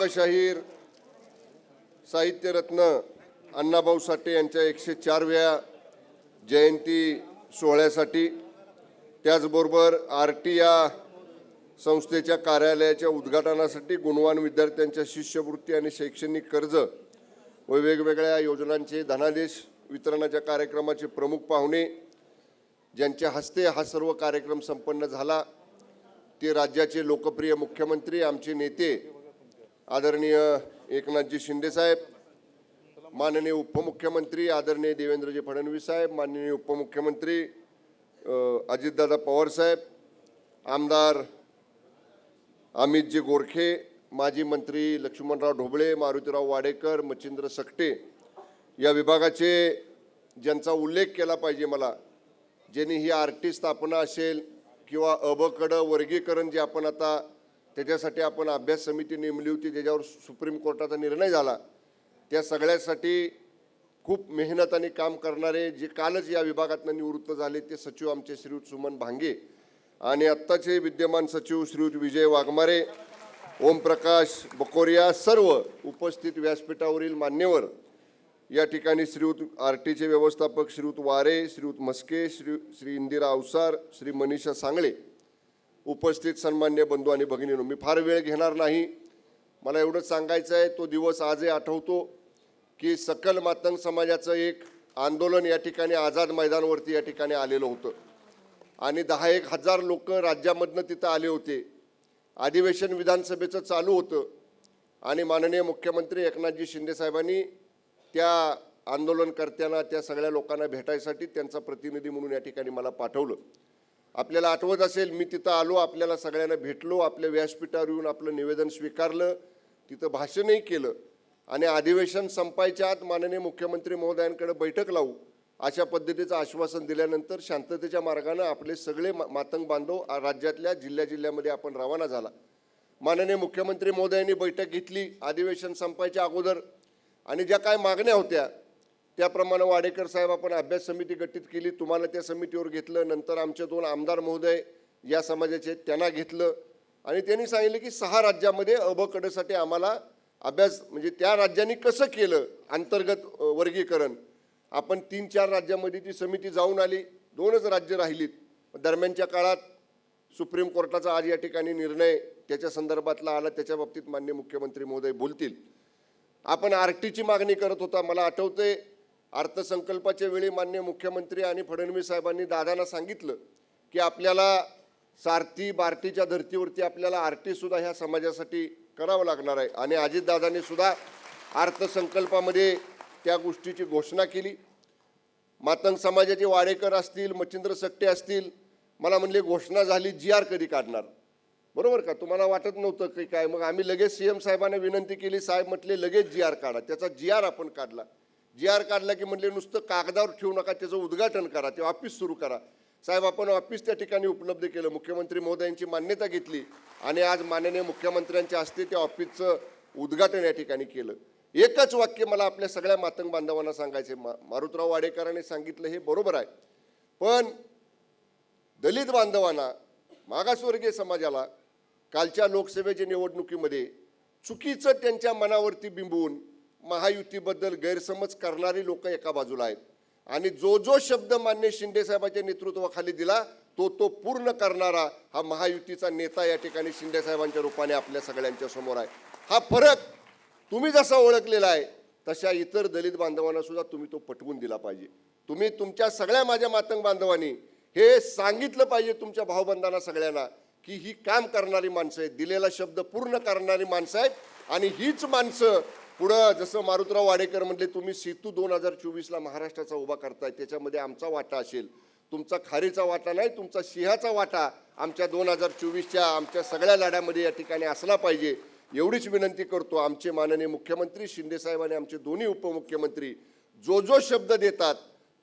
लोकशाहीर साहित्यरत्न अण्णाभाऊ साठे यांच्या 104व्या जयंती सोहळ्यासाठी त्याचबरोबर आरटी या संस्थेच्या कार्यालयाच्या उद्घाटनासाठी गुणवान विद्यार्थ्यांच्या शिष्यवृत्ती आणि शैक्षणिक कर्ज व वेगवेगळ्या योजनांचे धनादेश वितरणाच्या कार्यक्रमाचे प्रमुख पाहुणे ज्यांच्या हस्ते हा सर्व कार्यक्रम संपन्न झाला ते राज्याचे लोकप्रिय मुख्यमंत्री आमचे नेते आदरणीय एकनाथजी शिंदे साहेब, माननीय उपमुख्यमंत्री आदरणीय देवेंद्रजी फडणवीस साहेब, माननीय उपमुख्यमंत्री अजितदादा पवार साहेब, आमदार अमितजी गोरखे, माजी मंत्री लक्ष्मणराव ढोबळे, मारुतीराव वाडेकर, मच्छिंद्र सकटे या विभागाचे ज्यांचा उल्लेख केला पाहिजे मला, ज्यांनी ही आरटी स्थापना असेल किंवा अबकड वर्गीकरण जे आपण आता त्याच्यासाठी आपण अभ्यास समिती नेमली होती ज्याच्यावर सुप्रीम कोर्टाचा निर्णय झाला, त्या सगळ्यासाठी खूप मेहनत आणि काम करणारे जे कालच या विभागातून निवृत्त झाले ते सचिव आमचे श्रीयुत सुमन भांगे आणि आत्ताचे विद्यमान सचिव श्रीयुत विजय वाघमारे, ओमप्रकाश बकोरिया, सर्व उपस्थित व्यासपीठावरील मान्यवर या ठिकाणी श्रीयुत आरटीचे व्यवस्थापक श्रीयुत वारे, श्रीयुत मस्के, श्री इंदिरा अवसार, श्री मनीषा सांगळे, उपस्थित सन्मान्य बंधू आणि भगिनींनो, मी फार वेळ घेणार नाही. मला एवढंच सांगायचं आहे, तो दिवस आजही आठवतो की सकल मातंग समाजाचं एक आंदोलन या ठिकाणी आझाद मैदानावरती या ठिकाणी आलेलं होतं आणि 10-1 हजार लोक राज्यामधनं तिथं आले होते. अधिवेशन विधानसभेचं चालू होतं आणि माननीय मुख्यमंत्री एकनाथजी शिंदे साहेबांनी त्या आंदोलनकर्त्यांना त्या सगळ्या लोकांना भेटायसाठी त्यांचा प्रतिनिधी म्हणून या ठिकाणी मला पाठवलं. आपल्याला आठवत असेल, मी तिथं आलो, आपल्याला सगळ्यांना भेटलो, आपल्या व्यासपीठावर येऊन आपलं निवेदन स्वीकारलं, तिथं भाषणही केलं आणि अधिवेशन संपायच्या आत माननीय मुख्यमंत्री महोदयांकडे बैठक लावू अशा पद्धतीचं आश्वासन दिल्यानंतर शांततेच्या मार्गाने आपले सगळे मातंग बांधव राज्यातल्या जिल्ह्यामध्ये आपण रवाना झाला. माननीय मुख्यमंत्री महोदयांनी बैठक घेतली अधिवेशन संपायच्या अगोदर आणि ज्या काय मागण्या होत्या त्याप्रमाणे वाडेकर साहेब आपण अभ्यास समिती गठीत केली, तुम्हाला त्या समितीवर घेतलं. नंतर आमचे 2 आमदार महोदय या समाजाचे त्यांना घेतलं आणि त्यांनी सांगितलं की 6 राज्यामध्ये अबकडसाठी आम्हाला अभ्यास म्हणजे त्या राज्यांनी कसं केलं अंतर्गत वर्गीकरण, आपण 3-4 राज्यामध्ये ती समिती जाऊन आली, 2च राज्य राहिलीत. दरम्यानच्या काळात सुप्रीम कोर्टाचा आज या ठिकाणी निर्णय त्याच्या संदर्भातला आला, त्याच्या बाबतीत माननीय मुख्यमंत्री महोदय बोलतील. आपण आरटीची मागणी करत होता. मला आठवते अर्थसंकल्पाच्या वेळी माननीय मुख्यमंत्री आणि फडणवीस साहेबांनी दादांना सांगितलं की आपल्याला सारथी बार्टीच्या धर्तीवरती आपल्याला आरटी सुद्धा ह्या समाजासाठी करावं लागणार आहे आणि अजितदादांनी सुद्धा अर्थसंकल्पामध्ये त्या गोष्टीची घोषणा केली. मातंग समाजाचे वाडेकर असतील, मच्छिंद्र सकटे असतील, मला म्हणले घोषणा झाली, GR कधी काढणार, बरोबर का? तुम्हाला वाटत नव्हतं की काय? मग आम्ही लगेच CM साहेबांना विनंती केली, साहेब म्हटले लगेच GR काढा. त्याचा GR आपण काढला. GR काढला की म्हणले नुसतं कागदावर ठेवू नका, त्याचं उद्घाटन करा, ते ऑफिस सुरू करा. साहेब आपण ऑफिस त्या ठिकाणी उपलब्ध केलं, मुख्यमंत्री महोदयांची मान्यता घेतली आणि आज माननीय मुख्यमंत्र्यांच्या हस्ते त्या ऑफिसचं उद्घाटन या ठिकाणी केलं. एकच वाक्य मला आपल्या सगळ्या मातंग बांधवांना सांगायचे, मारुतीराव वाडेकरांनी सांगितलं हे बरोबर आहे, पण दलित बांधवांना, मागासवर्गीय समाजाला कालच्या लोकसभेच्या निवडणुकीमध्ये चुकीचं त्यांच्या मनावरती बिंबवून महायुतीबद्दल गैरसमज करणारी लोक एका बाजूला आहेत आणि जो शब्द मान्य शिंदे साहेबांच्या नेतृत्वाखाली दिला तो पूर्ण करणारा हा महायुतीचा नेता या ठिकाणी शिंदे साहेबांच्या रूपाने आपल्या सगळ्यांच्या समोर आहे. हा फरक तुम्ही जसा ओळखलेला आहे तशा इतर दलित बांधवांना सुद्धा तुम्ही तो पटवून दिला पाहिजे. तुम्ही तुमच्या सगळ्या माझ्या मातंग बांधवांनी हे सांगितलं पाहिजे तुमच्या भाऊबंधांना सगळ्यांना की ही काम करणारी माणसं आहेत, दिलेला शब्द पूर्ण करणारी माणसं आहेत आणि हीच माणसं पुढं जसं मारुतीराव वाडेकर म्हटले, तुम्ही सेतू 2024ला महाराष्ट्राचा उभा करताय, त्याच्यामध्ये आमचा वाटा असेल, तुमचा खारीचा वाटा नाही, तुमचा सिंहाचा वाटा आमच्या 2024च्या आमच्या सगळ्या लढ्यामध्ये या ठिकाणी असला पाहिजे एवढीच विनंती करतो. आमचे माननीय मुख्यमंत्री शिंदे साहेब आणि आमचे दोन्ही उपमुख्यमंत्री जो शब्द देतात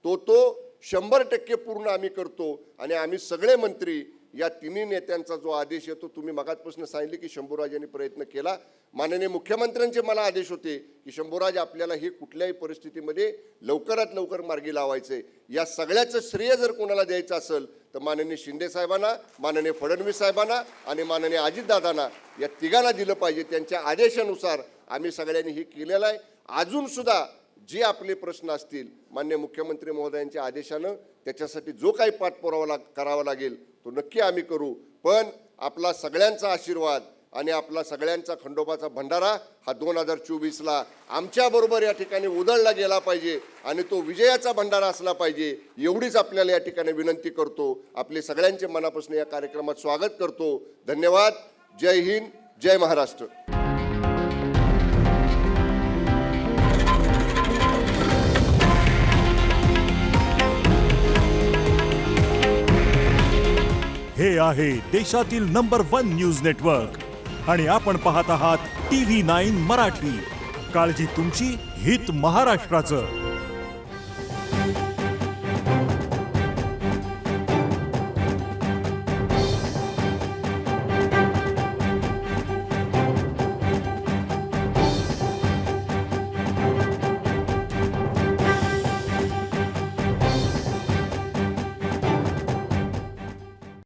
तो 100% पूर्ण आम्ही करतो आणि आम्ही सगळे मंत्री या तिन्ही नेत्यांचा जो आदेश येतो, तुम्ही मगाचपासून सांगितले की शंभूराज यांनी प्रयत्न केला. माननीय मुख्यमंत्र्यांचे मला आदेश होते की शंभूराज आपल्याला हे कुठल्याही परिस्थितीमध्ये लवकरात लवकर मार्गी लावायचे. या सगळ्याचं श्रेय जर कोणाला द्यायचं असेल तर माननीय शिंदे साहेबांना, माननीय फडणवीस साहेबांना आणि माननीय अजितदादांना, या तिघांना दिलं पाहिजे. त्यांच्या आदेशानुसार आम्ही सगळ्यांनी हे केलेलं आहे. अजून सुद्धा जे आपले प्रश्न असतील माननीय मुख्यमंत्री महोदयांच्या आदेशानं त्याच्यासाठी जो काही पाठपुरावा करावा लागेल तो नक्की आम्ही करू. पण आपला सगळ्यांचा आशीर्वाद आणि आपला सगळ्यांचा खंडोबाचा भंडारा हा 2024ला आमच्याबरोबर या ठिकाणी उधळला गेला पाहिजे आणि तो विजयाचा भंडारा असला पाहिजे, एवढीच आपल्याला या ठिकाणी विनंती करतो. आपले सगळ्यांचे मनापासून या कार्यक्रमात स्वागत करतो. धन्यवाद. जय हिंद, जय महाराष्ट्र. हे आहे देशातील नंबर 1 न्यूज नेटवर्क आणि आपण पाहत आहात TV9 मराठी. काळजी तुमची, हित महाराष्ट्राचं.